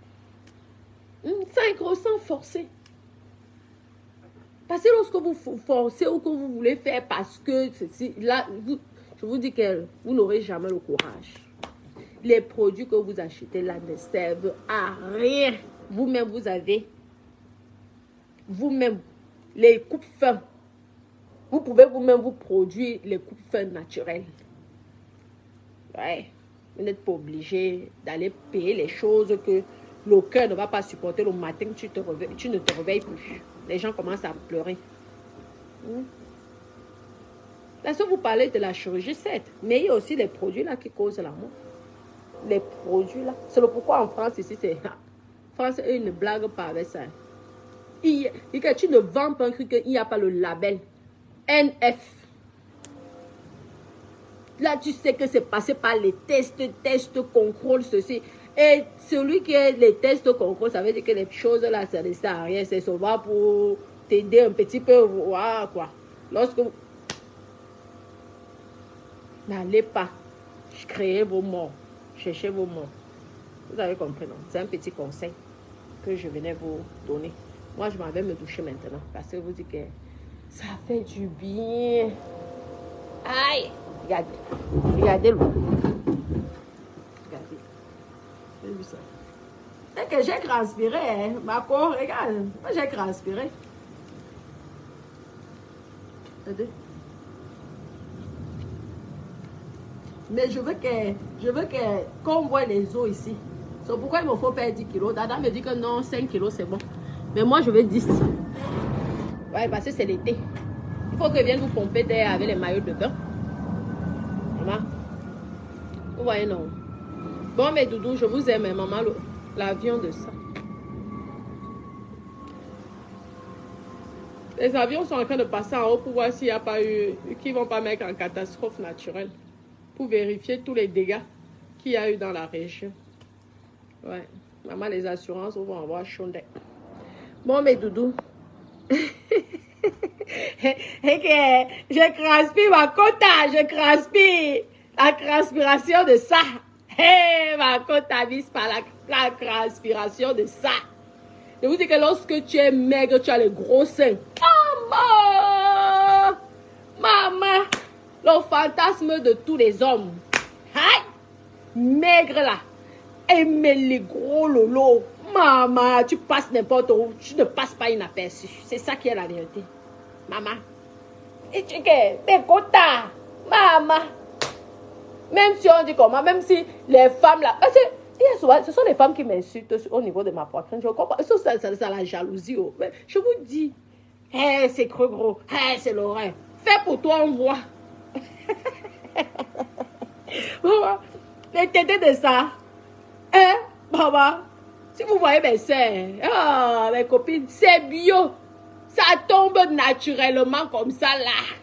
Sans forcer. Parce que lorsque vous forcez ou que vous voulez faire parce que là, je vous dis que vous n'aurez jamais le courage. Les produits que vous achetez là ne servent à rien. Vous-même, vous avez vous-même les coupes-fins. Vous pouvez vous-même vous produire les coupes-fins naturelles. Ouais. Vous n'êtes pas obligé d'aller payer les choses que le cœur ne va pas supporter le matin. Tu ne te réveilles plus. Les gens commencent à pleurer. Là, si vous parlez de la chirurgie, certes, mais il y a aussi les produits là qui causent la mort. Les produits là. C'est le pourquoi en France, ici, c'est... France, ils ne blaguent pas avec ça. Tu ne vends pas un truc qu'il n'y a pas le label NF. Là, tu sais que c'est passé par les tests, contrôle, ceci. Et celui qui est les tests, contrôle, ça veut dire que les choses là, ça ne sert à rien. C'est souvent pour t'aider un petit peu. Voilà, quoi. Lorsque vous... N'allez pas créer vos morts. Cherchez vos morts. Vous avez compris, non? C'est un petit conseil que je venais vous donner. Moi, je m'en vais me doucher maintenant. Parce que vous dites que ça fait du bien. Aïe! Regardez. Regardez-le. Regardez. J'ai vu ça. C'est que j'ai transpiré, hein. Ma peau, regarde. Moi, j'ai transpiré. Regardez. Mais je veux qu'on voit les os ici. C'est pourquoi il me faut perdre 10 kilos. Dada me dit que non, 5 kilos, c'est bon. Mais moi, je veux 10. Ouais, parce que c'est l'été. Il faut que vienne vous pomper d'air avec les maillots de bain. Maman. Vous voyez, non? Bon, mes doudous, je vous aime, maman. L'avion de ça. Les avions sont en train de passer en haut pour voir s'il n'y a pas eu... qu'ils ne vont pas mettre en catastrophe naturelle. Pour vérifier tous les dégâts qu'il y a eu dans la région. Ouais. Maman, les assurances vont avoir chaud. Bon, mes doudous. Je transpire ma quota. Je transpire. La transpiration de ça. Hey, ma quota vise par la transpiration de ça. Je vous dis que lorsque tu es maigre, tu as les gros seins. Maman! Maman! Le fantasme de tous les hommes. Aïe! Maigre là. Aimer les gros lolos. Maman, tu passes n'importe où. Tu ne passes pas inaperçu. C'est ça qui est la vérité. Maman. Et tu es des quotas. Maman. Même si on dit comment, même si les femmes là. Parce que ce sont les femmes qui m'insultent au niveau de ma poitrine. Je comprends. Ça la jalousie. Oh. Mais je vous dis. Hey, c'est trop gros. Hey, c'est l'horreur. Fais pour toi, on voit. Les tétés de ça. Hein, maman? Si vous voyez mes soeurs, mes copines, c'est bio. Ça tombe naturellement comme ça là.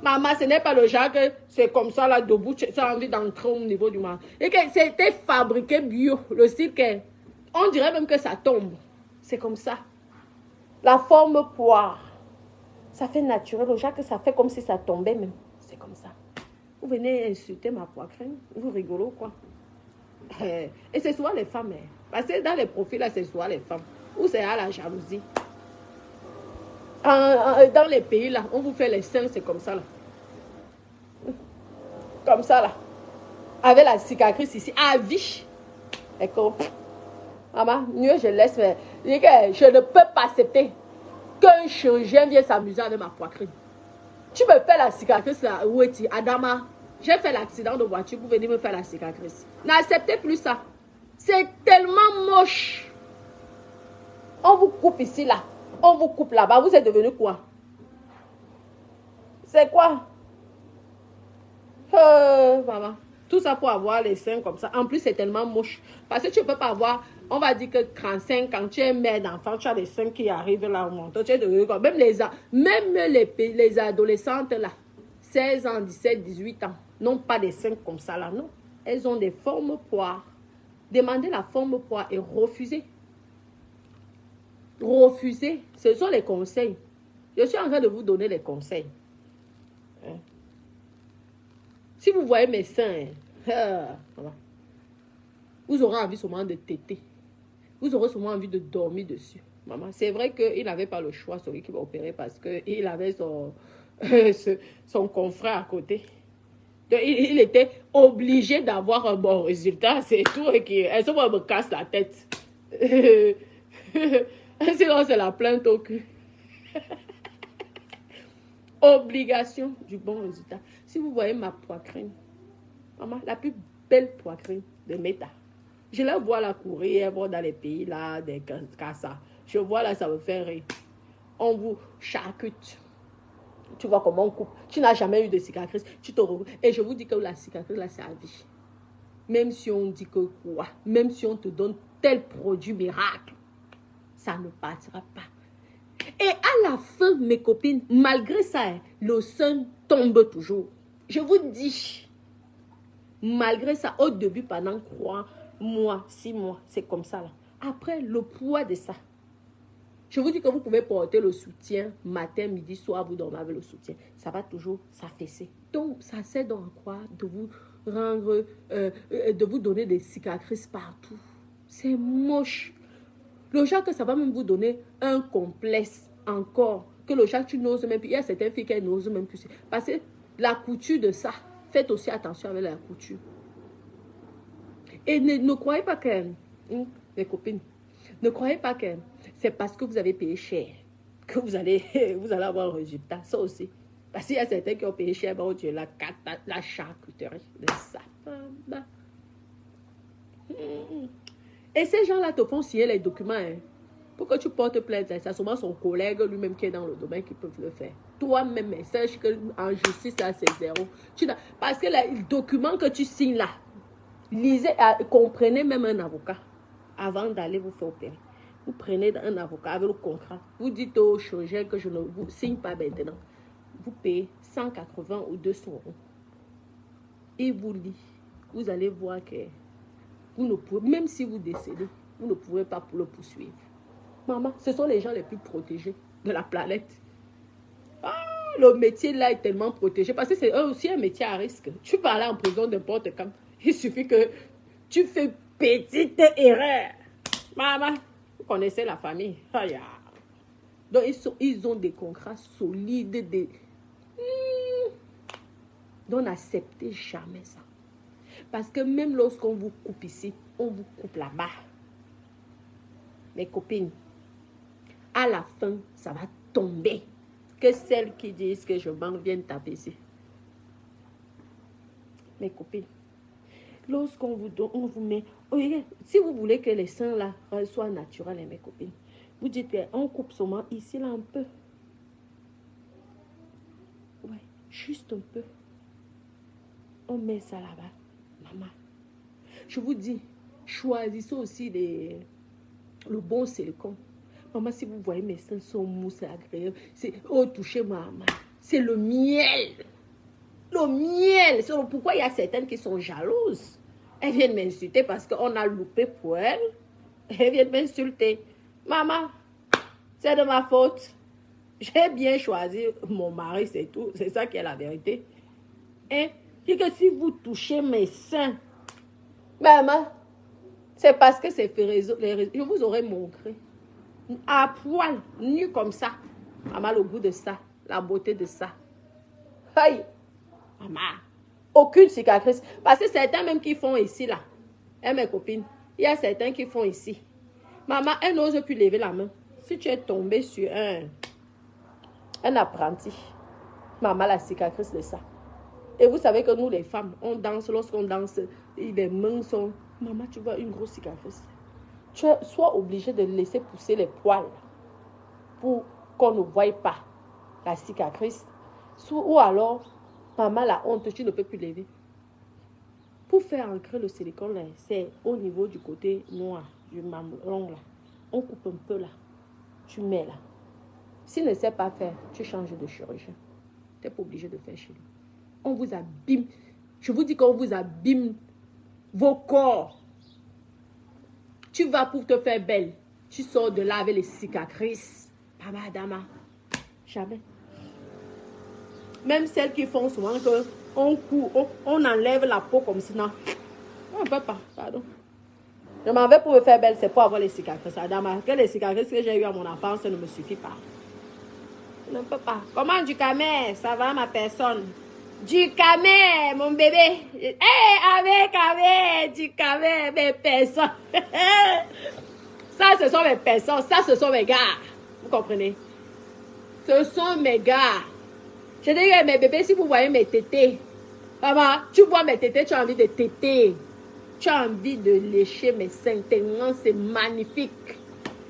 Maman, ce n'est pas le genre que c'est comme ça là, debout, tu as envie d'entrer au niveau du mal. Et que c'était fabriqué bio. Le style que, on dirait même que ça tombe. C'est comme ça. La forme poire. Ça fait naturel. Le genre que ça fait comme si ça tombait même. C'est comme ça. Vous venez insulter ma poitrine. Vous rigolez quoi? Et c'est souvent les femmes. Parce que dans les profils là, c'est souvent les femmes. Ou c'est à la jalousie. Dans les pays là, on vous fait les seins, c'est comme ça là. Comme ça là. Avec la cicatrice ici. À vie. Et comme, maman, mieux je laisse. Mais je ne peux pas accepter qu'un chirurgien vienne s'amuser avec ma poitrine. Tu me fais la cicatrice là. Où es-tu? Adama, j'ai fait l'accident de voiture pour venir me faire la cicatrice. N'acceptez plus ça. C'est tellement moche. On vous coupe ici là. On vous coupe là-bas. Vous êtes devenu quoi? C'est quoi? Maman. Tout ça pour avoir les seins comme ça. En plus, c'est tellement moche. Parce que tu ne peux pas avoir, on va dire que 35, quand tu es mère d'enfant, tu as des seins qui arrivent là au menton. Même les adolescentes là, 16 ans, 17, 18 ans, n'ont pas des seins comme ça là, non. Elles ont des formes poires. Demandez la forme poire et refusez. Refusez. Ce sont les conseils. Je suis en train de vous donner les conseils. Hein? Si vous voyez mes seins, vous aurez envie seulement de téter. Vous aurez seulement envie de dormir dessus. Maman, c'est vrai qu'il n'avait pas le choix, celui qui va opérer, parce qu'il avait son confrère à côté. Donc, il était obligé d'avoir un bon résultat, c'est tout. Elle se me casse la tête. Sinon, c'est la plainte au cul. Obligation du bon résultat. Si vous voyez ma poitrine, maman, la plus belle poitrine de Meta. Je la vois la courir, elle va dans les pays là, des Kassa. Je vois là, ça me fait rire. On vous charcute. Tu vois comment on coupe. Tu n'as jamais eu de cicatrice. Tu te recoupes. Et je vous dis que la cicatrice là, c'est à vie. Même si on dit que quoi, même si on te donne tel produit miracle, ça ne partira pas. Et à la fin, mes copines, malgré ça, le sein tombe toujours. Je vous dis, malgré ça, au début, pendant 3 mois, 6 mois, c'est comme ça là. Après, le poids de ça. Je vous dis que vous pouvez porter le soutien matin, midi, soir, vous dormez avec le soutien. Ça va toujours s'affaisser. Donc, ça sert donc à quoi? De vous rendre, de vous donner des cicatrices partout. C'est moche. Le genre que ça va même vous donner un complexe encore. Que le genre tu n'oses même plus. Il y a certaines filles qui n'osent même plus. Parce que la couture de ça, faites aussi attention avec la couture. Et ne croyez pas que, mes copines, ne croyez pas que c'est parce que vous avez payé cher que vous allez avoir un résultat. Ça aussi. Parce qu'il y a certains qui ont payé cher, bon Dieu, la charcuterie, le sapin. Et ces gens-là te font signer les documents. Hein, pour que tu portes plainte. C'est souvent son collègue lui-même qui est dans le domaine qui peut le faire. Toi-même, sache qu'en justice, là, c'est zéro. Parce que les documents que tu signes là, lisez, comprenez même un avocat avant d'aller vous faire opérer. Vous prenez un avocat avec le contrat. Vous dites au chirurgien que je ne vous signe pas maintenant. Vous payez 180 ou 200 euros. Et vous lit. Vous allez voir que vous ne pouvez, même si vous décédez, vous ne pouvez pas le poursuivre. Maman, ce sont les gens les plus protégés de la planète. Ah, le métier là est tellement protégé parce que c'est aussi un métier à risque. Tu vas aller en prison n'importe quand. Il suffit que tu fais petite erreur. Maman, vous connaissez la famille. Donc, ils ont des contrats solides. Donc, n'acceptez jamais ça. Parce que même lorsqu'on vous coupe ici, on vous coupe là-bas. Mes copines, à la fin, ça va tomber. Que celles qui disent que je manque viennent taper ici. Mes copines, lorsqu'on vous donne, on vous met... si vous voulez que les seins là soient naturels, mes copines, vous dites qu'on coupe seulement ici là un peu. Ouais, juste un peu. On met ça là-bas. Maman, je vous dis, choisissez aussi le bon silicone. Maman, si vous voyez mes seins sont mous, c'est agréable. Oh, touchez-moi, maman. C'est le miel. Le miel. C'est pourquoi il y a certaines qui sont jalouses. Elles viennent m'insulter parce qu'on a loupé pour elles. Elles viennent m'insulter. Maman, c'est de ma faute. J'ai bien choisi mon mari, c'est tout. C'est ça qui est la vérité. Et que si vous touchez mes seins, maman, c'est parce que c'est fait réseau. Je vous aurais montré. À poil, nu comme ça. Maman, le goût de ça, la beauté de ça. Aïe, maman, aucune cicatrice. Parce que certains même qui font ici, là. Et mes copines, il y a certains qui font ici. Maman, elle n'ose plus lever la main. Si tu es tombé sur un apprenti, maman, la cicatrice de ça. Et vous savez que nous, les femmes, on danse, lorsqu'on danse, les mains sont... Maman, tu vois une grosse cicatrice. Tu es soit obligé de laisser pousser les poils pour qu'on ne voie pas la cicatrice. Ou alors, pas mal la honte, tu ne peux plus lever. Pour faire ancrer le silicone, c'est au niveau du côté noir, du mamelon là. On coupe un peu là. Tu mets là. S'il ne sait pas faire, tu changes de chirurgien. Tu n'es pas obligé de faire chez lui. On vous abîme. Je vous dis qu'on vous abîme vos corps. Tu vas pour te faire belle. Tu sors de là avec les cicatrices. Baba Dama. Jamais. Même celles qui font souvent que on enlève la peau comme ça. Non. On ne peut pas. Pardon. Je m'en vais pour me faire belle. C'est pour avoir les cicatrices. Adama, que les cicatrices que j'ai eues à mon enfance ne me suffit pas. Je ne peux pas. Comment du camé? Ça va ma personne? Du camé, mon bébé. Avec du camé, mes personnes. Ça, ce sont mes personnes. Ça, ce sont mes gars. Vous comprenez? Ce sont mes gars. Je dis, mes bébés, si vous voyez mes tétés, maman, tu vois mes tétés, tu as envie de téter. Tu as envie de lécher mes seins. Tellement c'est magnifique.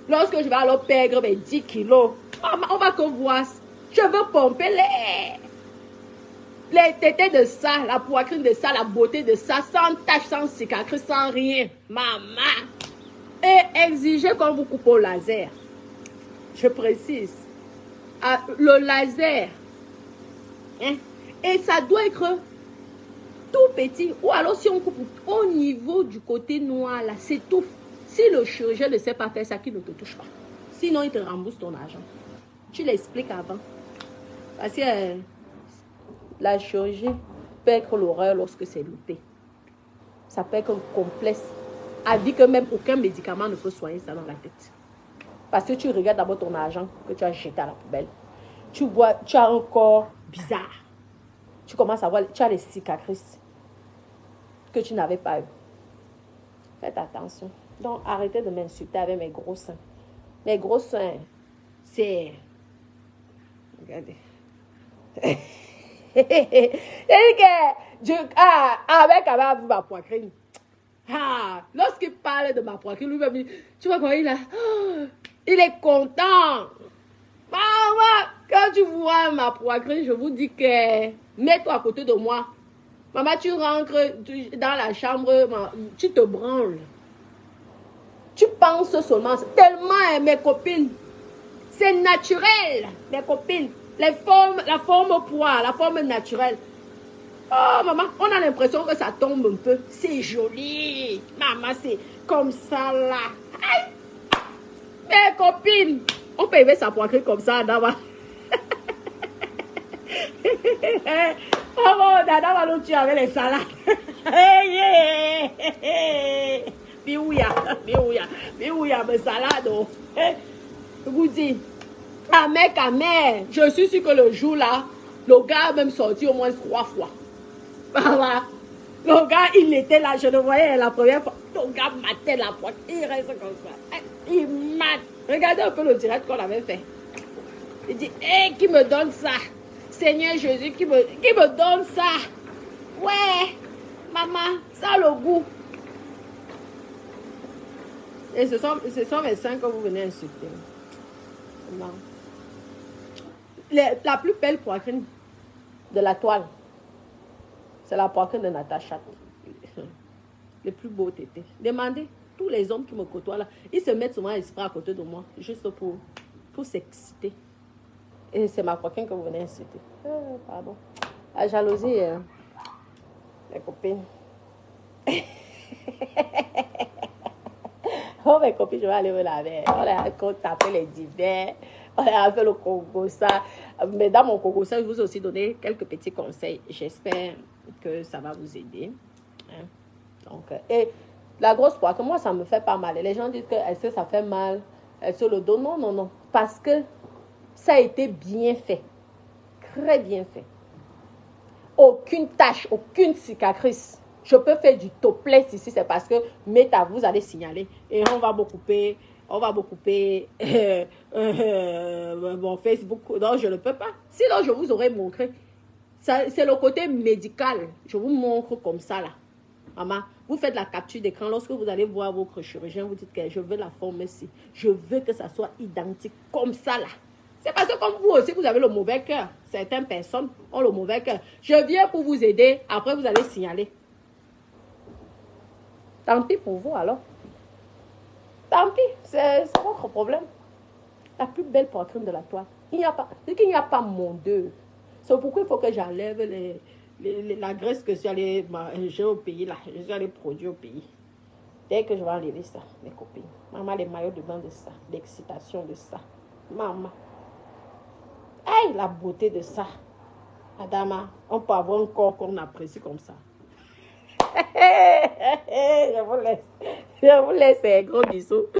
Lorsque je vais alors perdre mes 10 kilos, on va que voir. Je veux pomper les tétés de ça, la poitrine de ça, la beauté de ça, sans tache, sans cicatrice, sans rien. Maman. Et exiger qu'on vous coupe au laser. Je précise. Le laser. Hein? Et ça doit être tout petit. Ou alors si on coupe au niveau du côté noir, là, c'est tout. Si le chirurgien ne sait pas faire ça, qu'il ne te touche pas. Sinon, il te rembourse ton argent. Tu l'expliques avant. Parce que la chirurgie peut être l'horreur lorsque c'est loupé. Ça peut être complexe. À dire que même aucun médicament ne peut soigner ça dans la tête. Parce que tu regardes d'abord ton argent que tu as jeté à la poubelle. Tu vois, tu as un corps bizarre. Tu commences à voir, tu as les cicatrices que tu n'avais pas eues. Faites attention. Donc, arrêtez de m'insulter avec mes gros seins. Mes gros seins, c'est... Regardez. Avec ma poitrine. Lorsqu'il parle de ma poitrine, lui va me dire, tu vois comment il a... il est content. Maman, quand tu vois ma poitrine, je vous dis que mets-toi à côté de moi. Maman, tu rentres dans la chambre, tu te branles. Tu penses seulement, tellement mes copines, c'est naturel, mes copines. La forme poids, la forme naturelle. Oh, maman, on a l'impression que ça tombe un peu. C'est joli. Maman, c'est comme ça, là. Aïe. Mes copines, on peut aimer sa poitrine comme ça, Dama. Oh, bon, Dada va nous tuer avec les salades. Biouya, mes salades. Je vous dis, Amé, je suis sûr que le jour là, le gars a même sorti au moins 3 fois. Voilà. Le gars, il était là, je le voyais la première fois. Le gars matait la pointe, il reste comme ça. Il mate. Regardez un peu le direct qu'on avait fait. Il dit, hé, qui me donne ça? Seigneur Jésus, qui me donne ça? Ouais, maman, ça a le goût. Et ce sont mes seins que vous venez insulter. Non. La plus belle poitrine de la toile, c'est la poitrine de Natacha. Les plus beaux tétés. Demandez, tous les hommes qui me côtoient là, ils se mettent souvent exprès à côté de moi, juste pour s'exciter. Et c'est ma poitrine que vous venez insulter. Pardon. La jalousie, les copines. Oh, mes copines, je vais aller me laver. On a tapé les divers. On a fait le Congo, ça. Mais dans mon Congo, ça, je vous ai aussi donné quelques petits conseils. J'espère que ça va vous aider. Hein? Donc, et la grosse poitrine, moi, ça me fait pas mal. Et les gens disent que est-ce que ça fait mal sur le dos? Non, non, non. Parce que ça a été bien fait. Très bien fait. Aucune tache, aucune cicatrice. Je peux faire du topless ici, c'est parce que vous allez signaler. Et on va me couper mon Facebook. Non, je ne peux pas. Sinon, je vous aurais montré. C'est le côté médical. Je vous montre comme ça, là. Maman, vous faites la capture d'écran. Lorsque vous allez voir votre chirurgien, vous dites que je veux la forme ici. Je veux que ça soit identique comme ça, là. C'est parce que comme vous aussi, vous avez le mauvais cœur. Certaines personnes ont le mauvais cœur. Je viens pour vous aider. Après, vous allez signaler. Tant pis pour vous alors. Tant pis, c'est votre problème. La plus belle poitrine de la toile. Il n'y a pas, c'est qu'il n'y a pas mon deux. C'est pourquoi il faut que j'enlève la graisse que j'ai au pays là. Je suis allé produire au pays. Dès que je vais enlever ça, mes copines. Maman, les maillots de bain de ça. L'excitation de ça. Maman. Aïe, la beauté de ça. Madame, on peut avoir un corps qu'on apprécie comme ça. Je vous laisse. Je vous laisse. Gros bisous.